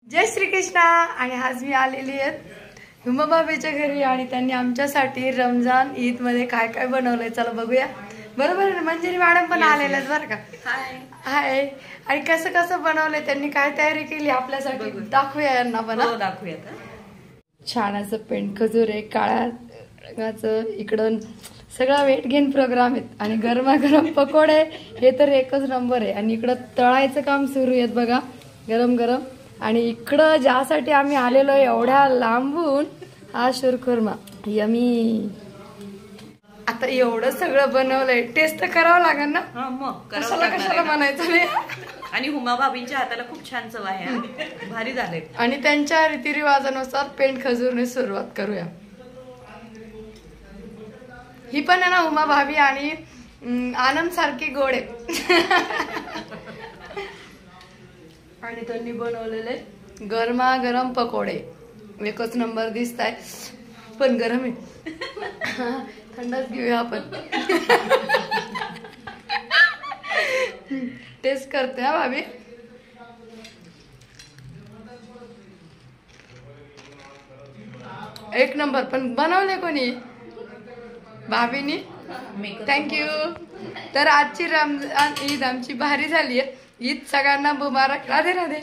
जय श्री कृष्णा। आणि आज मी आलेली आहे हुमाबाबीच्या घरी आणि त्यांनी आमच्यासाठी रमजान ईद मध्ये काय काय बनवलंय चला बघूया। बरोबर आहे, मंजिरी मॅडम पण आलेल्या आहेत बरं का। हाय हाय। आणि कसं कसं बनवलंय त्यांनी, काय तयारी केली आपल्यासाठी दाखवूया यांना पण। हो दाखवूया। छान असं पेंट खजूर आहे, काळ्या रंगाचं, इकडून सगळा वेट गेन प्रोग्राम आहेत आणि गरमागरम पकोडे हे तर एकच नंबर आहे। आणि इकडं तळायचं काम सुरू आहे बघा, गरम गरम। आणि इकडं ज्यासाठी आम्ही आलेलो एवढ्या लांबून हा शिरखुर्मा यमी। आता एवढं सगळं बनवलंय, टेस्ट तर करावं लागेल ना। मग कशाला कशाला म्हणायचं नाही। आणि हुमा भाभींच्या हाताला खूप छान चव आहे, भारी झाले। आणि त्यांच्या रीतिरिवाजानुसार पेंट खजूरने सुरुवात करूया। ही पण आहे ना उमा भाभी आणि आनंद सारखी गोड आहे। आणि त्यांनी बनवलेले गरमागरम पकोडे एकच नंबर दिसत आहे, पण गरम आहे। थंडच घेऊया आपण। टेस्ट करते हा भाभी। एक नंबर। पण बनवले कोणी? भाभीनी। थँक्यू। तर आजची रमजान ईद आमची भारी झाली आहे। ईद सगळ्यांना मुबारक। राधे राधे।